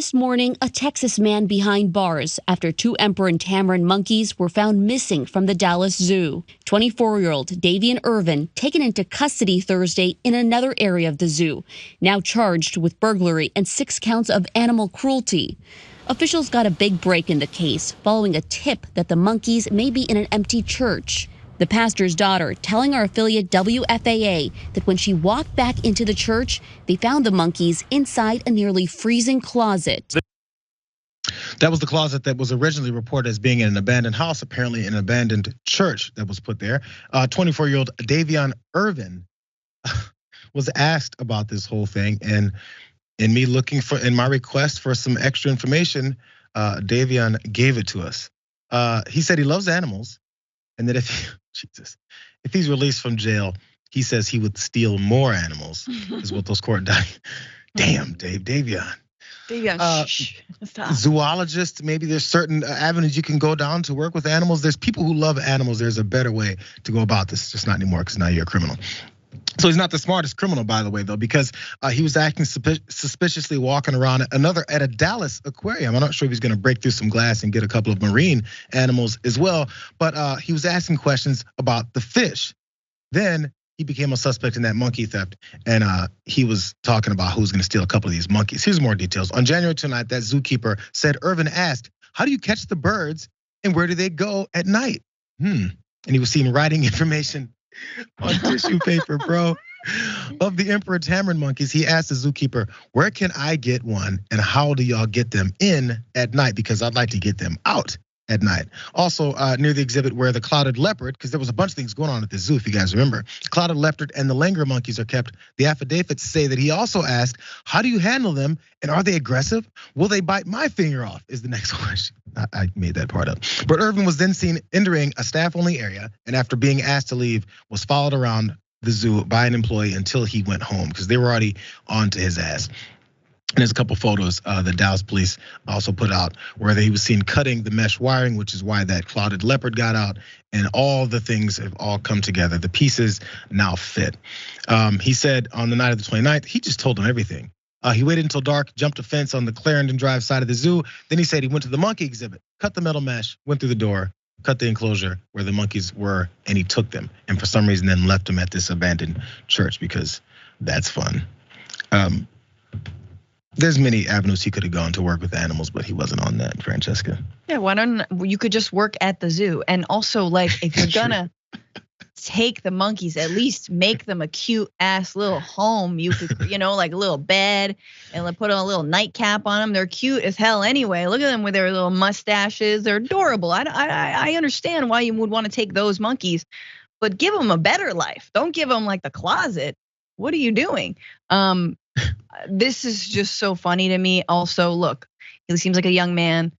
This morning, a Texas man behind bars after two emperor and tamarin monkeys were found missing from the Dallas Zoo. 24-year-old Davion Irvin taken into custody Thursday in another area of the zoo, now charged with burglary and 6 counts of animal cruelty. Officials got a big break in the case following a tip that the monkeys may be in an empty church. The pastor's daughter telling our affiliate WFAA that when she walked back into the church, they found the monkeys inside a nearly freezing closet. That was the closet that was originally reported as being in an abandoned house, apparently an abandoned church that was put there. 24-year-old Davion Irvin was asked about this whole thing, and in me looking for, in my request for some extra information, Davion gave it to us. He said he loves animals, and that if he's released from jail, he says he would steal more animals, is what those court Damn, Davion. Stop. Zoologists, maybe there's certain avenues you can go down to work with animals. There's people who love animals. There's a better way to go about this. Just not anymore, because now you're a criminal. So he's not the smartest criminal, by the way, though, because he was acting suspiciously walking around at a Dallas aquarium. I'm not sure if he's gonna break through some glass and get a couple of marine animals as well, but he was asking questions about the fish. Then he became a suspect in that monkey theft, and he was talking about who's gonna steal a couple of these monkeys. Here's more details. On January 29th, that zookeeper said Irvin asked, "How do you catch the birds and where do they go at night?" And he was seen writing information on tissue paper, bro, of the emperor tamarin monkeys. He asked the zookeeper, "Where can I get one and how do y'all get them in at night? Because I'd like to get them out at night." Also, near the exhibit where the clouded leopard, because there was a bunch of things going on at the zoo, if you guys remember. Clouded leopard and the langur monkeys are kept. The affidavits say that he also asked, "How do you handle them and are they aggressive? Will they bite my finger off?" is the next question. I made that part up. But Irvin was then seen entering a staff-only area, and after being asked to leave, was followed around the zoo by an employee until he went home, because they were already on to his ass. And there's a couple photos the Dallas police also put out where he was seen cutting the mesh wiring, which is why that clouded leopard got out, and all the things have all come together. The pieces now fit. He said on the night of the 29th, he just told them everything. He waited until dark, jumped a fence on the Clarendon Drive side of the zoo. Then he said he went to the monkey exhibit, cut the metal mesh, went through the door, cut the enclosure where the monkeys were, and he took them. And for some reason then left them at this abandoned church, because that's fun. There's many avenues he could have gone to work with animals, but he wasn't on that, Francesca. Yeah, why don't you could just work at the zoo? And also, like, if you're gonna take the monkeys, at least make them a cute ass little home. You could, like a little bed, and put a little nightcap on them. They're cute as hell anyway. Look at them with their little mustaches. They're adorable. I understand why you would want to take those monkeys, but give them a better life. Don't give them like the closet. What are you doing? This is just so funny to me. Also, look, he seems like a young man,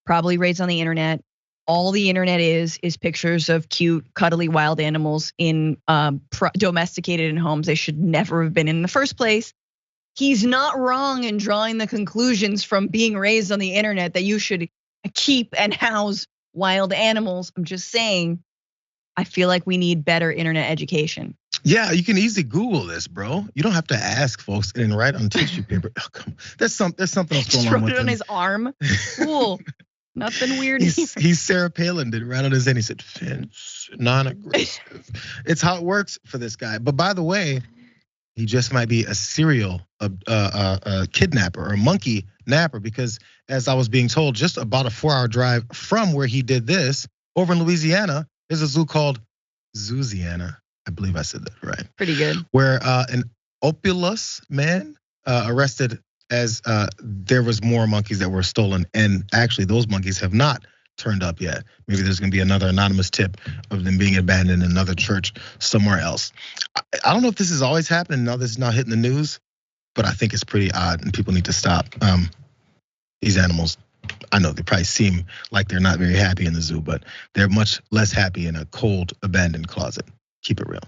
probably raised on the internet. All the internet is pictures of cute, cuddly wild animals in domesticated in homes they should never have been in the first place. He's not wrong in drawing the conclusions from being raised on the internet that you should keep and house wild animals. I'm just saying, I feel like we need better internet education. Yeah, you can easily Google this, bro. You don't have to ask folks and write on tissue paper. Oh, come on. There's something else going Just on wrote with it on him. his arm. Cool. Nothing weird. He's Sarah Palin did right on his end. He said, "Fence, non-aggressive." It's how it works for this guy. But by the way, he just might be a serial kidnapper or a monkey napper, because as I was being told, just about a 4-hour drive from where he did this, over in Louisiana, there's a zoo called Zooziana. I believe I said that right. Pretty good. Where an opulous man arrested as there was more monkeys that were stolen, and actually those monkeys have not turned up yet. Maybe there's gonna be another anonymous tip of them being abandoned in another church somewhere else. I don't know if this is always happening, now this is not hitting the news, but I think it's pretty odd and people need to stop. These animals, I know they probably seem like they're not very happy in the zoo, but they're much less happy in a cold, abandoned closet. Keep it real.